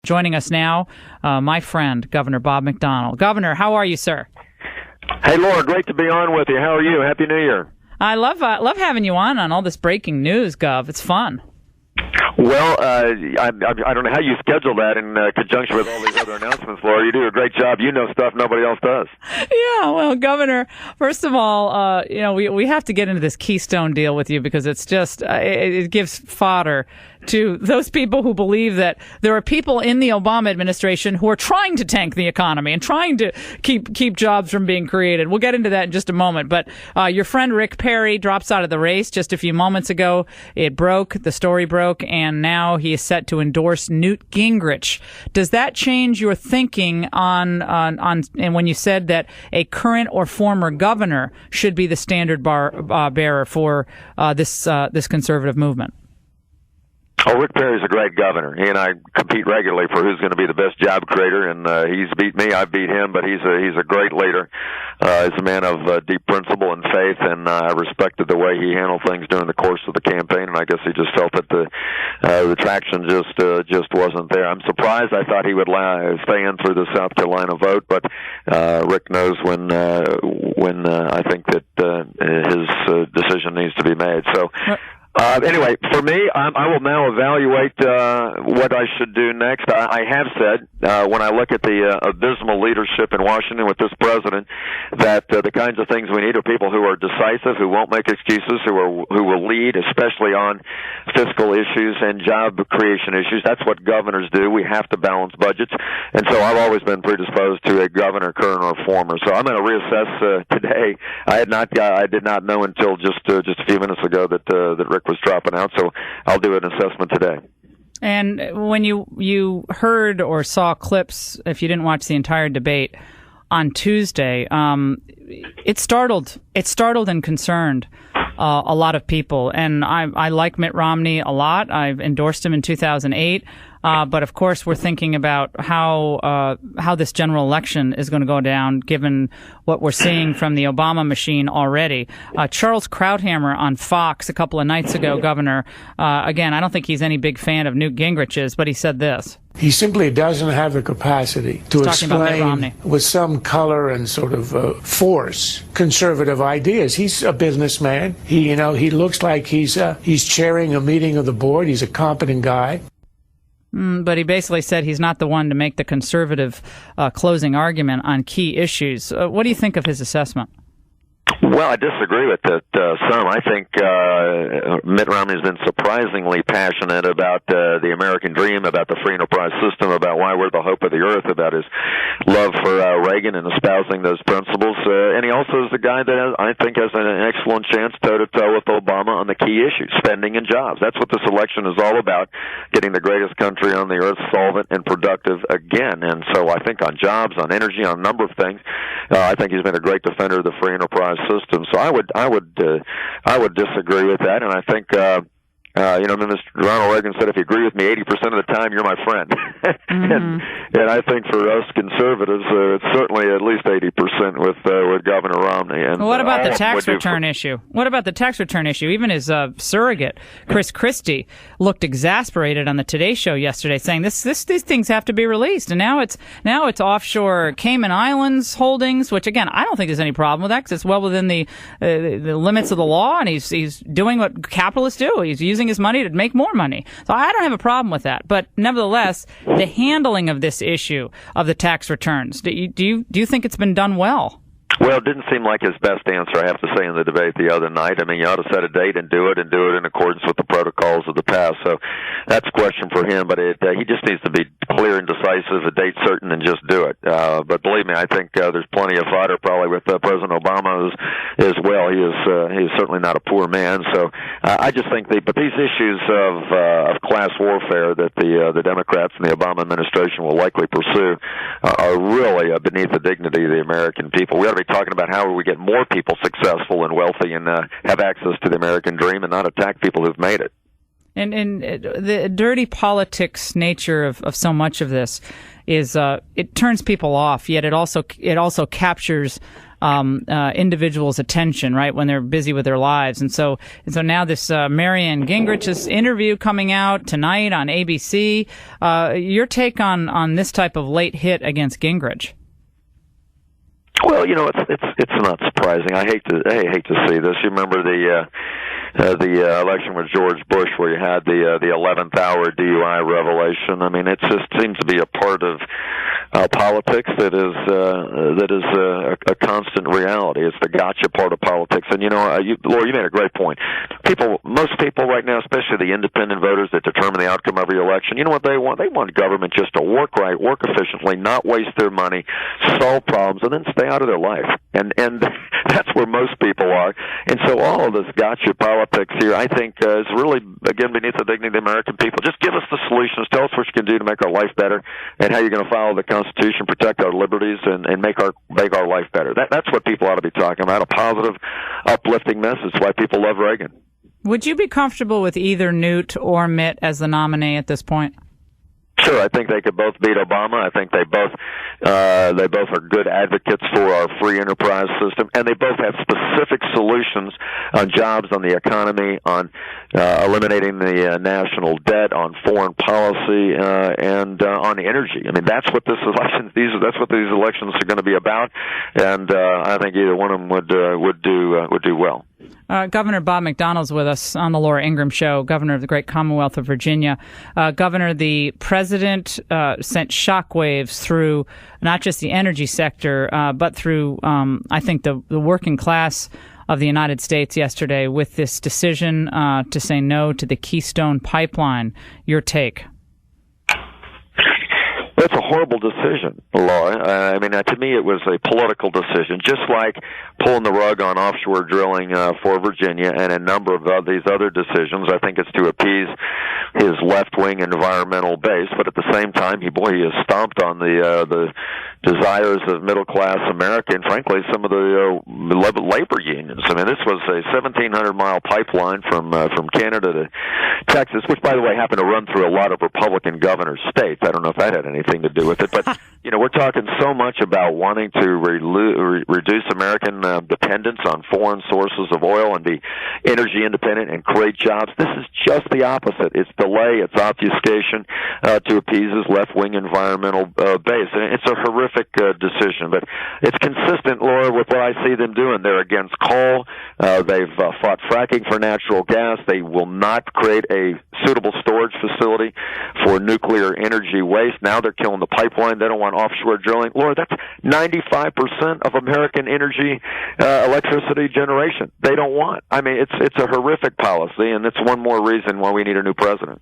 Joining us now, my friend, Governor Bob McDonnell. Governor, how are you, sir? Hey, Laura, great to be on with you. How are you? Happy New Year. I love having you on all this breaking news, Gov. It's fun. Well, I don't know how you schedule that in conjunction with all these other announcements, Laura. You do a great job. You know stuff nobody else does. Yeah, well, Governor, first of all, we have to get into this Keystone deal with you because it's just it gives fodder to those people who believe that there are people in the Obama administration who are trying to tank the economy and trying to keep jobs from being created. We'll get into that in just a moment. But your friend Rick Perry drops out of the race just a few moments ago. The story broke, and now he is set to endorse Newt Gingrich. Does that change your thinking on and when you said that a current or former governor should be the standard bearer for this conservative movement? Oh, Rick Perry's a great governor. He and I compete regularly for who's going to be the best job creator, and he's beat me. I've beat him, but he's a great leader. He's a man of deep principle and faith, and I respected the way he handled things during the course of the campaign. And I guess he just felt that the traction just wasn't there. I'm surprised. I thought he would stay in through the South Carolina vote, but Rick knows when I think that his decision needs to be made. So. Anyway, for me, I will now evaluate what I should do next. I have said, when I look at the abysmal leadership in Washington with this president, that the kinds of things we need are people who are decisive, who won't make excuses, who will lead, especially on fiscal issues and job creation issues. That's what governors do. We have to balance budgets, and so I've always been predisposed to a governor, current or former. So I'm going to reassess today. I did not know until just a few minutes ago that Rick was dropping out, so I'll do an assessment today. And when you heard or saw clips, if you didn't watch the entire debate on Tuesday, it startled and concerned a lot of people. And I like Mitt Romney a lot. I've endorsed him in 2008. But of course, we're thinking about how this general election is going to go down, given what we're seeing from the Obama machine already. Charles Krauthammer on Fox a couple of nights ago, Governor, again, I don't think he's any big fan of Newt Gingrich's, but he said this. He simply doesn't have the capacity to explain with some color and sort of force conservative ideas. He's a businessman. He looks like he's chairing a meeting of the board. He's a competent guy. But he basically said he's not the one to make the conservative closing argument on key issues. What do you think of his assessment? Well, I disagree with it some. I think Mitt Romney has been surprisingly passionate about the American dream, about the free enterprise system, about why we're the hope of the earth, about his love for Reagan and espousing those principles. And he also is the guy that I think has an excellent chance toe-to-toe with Obama on the key issues, spending and jobs. That's what this election is all about, getting the greatest country on the earth solvent and productive again. And so I think on jobs, on energy, on a number of things, I think he's been a great defender of the free enterprise system. So I would disagree with that, and I think Mr. Ronald Reagan said, if you agree with me 80% of the time, you're my friend. and I think for us conservatives, it's certainly at least 80% with Governor Romney. And what about the tax return issue? What about the tax return issue? Even his surrogate, Chris Christie, looked exasperated on the Today Show yesterday, saying these things have to be released. And now it's offshore Cayman Islands holdings, which again I don't think there's any problem with that because it's well within the limits of the law, and he's doing what capitalists do. He's using his money to make more money. So I don't have a problem with that. But nevertheless, the handling of this issue of the tax returns, do you think it's been done well? Well, it didn't seem like his best answer, I have to say, in the debate the other night. I mean, you ought to set a date and do it in accordance with the protocols of the past. So that's a question for him, but he just needs to be clear and decisive, a date certain, and just do it. But believe me, I think there's plenty of fodder probably with President Obama as well. He is certainly not a poor man. So I just think but these issues of class warfare that the Democrats and the Obama administration will likely pursue are really beneath the dignity of the American people. We ought to be talking about how we get more people successful and wealthy and have access to the American dream and not attack people who've made it. And the dirty politics nature of so much of this is it turns people off, yet it also captures individuals' attention, right, when they're busy with their lives. And so now this Marianne Gingrich's interview coming out tonight on ABC. Your take on this type of late hit against Gingrich? Well, it's not surprising. I hate to see this. You remember the election with George Bush, where you had the 11th hour DUI revelation. I mean, it just seems to be a part of politics that is a constant reality. It's the gotcha part of politics. And Laura, you made a great point. Most people right now, especially the independent voters that determine the outcome of every election, you know what they want? They want government just to work right, work efficiently, not waste their money, solve problems, and then stay out of their life. And that's where most people are. And so all of this gotcha politics here, I think, is really, again, beneath the dignity of the American people. Just give us the solutions. Tell us what you can do to make our life better and how you're going to follow the Constitution, protect our liberties, and make our life better. That's what people ought to be talking about, a positive, uplifting message. That's why people love Reagan. Would you be comfortable with either Newt or Mitt as the nominee at this point? Sure, I think they could both beat Obama. I think they both are good advocates for our free enterprise system, and they both have specific solutions on jobs, on the economy, on eliminating the national debt, on foreign policy, and on energy. I mean, that's what this election. That's what these elections are going to be about, and I think either one of them would do well. Governor Bob McDonnell's with us on the Laura Ingraham Show, governor of the great Commonwealth of Virginia. Governor, the president sent shockwaves through not just the energy sector, but through, I think, the working class of the United States yesterday with this decision to say no to the Keystone Pipeline. Your take? That's a horrible decision, Laura. I mean, to me, it was a political decision, just like pulling the rug on offshore drilling for Virginia and a number of these other decisions. I think it's to appease his left-wing environmental base, but at the same time, he has stomped on the desires of middle-class America and, frankly, some of the labor unions. I mean, this was a 1,700-mile pipeline from Canada to Texas, which, by the way, happened to run through a lot of Republican governors' states. I don't know if that had anything to do with it, but we're talking so much about wanting to reduce American dependence on foreign sources of oil and be energy independent and create jobs. This is just the opposite. It's delay, it's obfuscation to appease his left-wing environmental base. And it's a horrific decision, but it's consistent, Laura, with what I see them doing. They're against coal. They've fought fracking for natural gas. They will not create a suitable storage facility for nuclear energy waste. Now they're killing the pipeline. They don't want offshore drilling. Laura, that's 95% of American energy, electricity generation. They don't want. I mean, it's a horrific policy, and it's one more reason why we need a new president.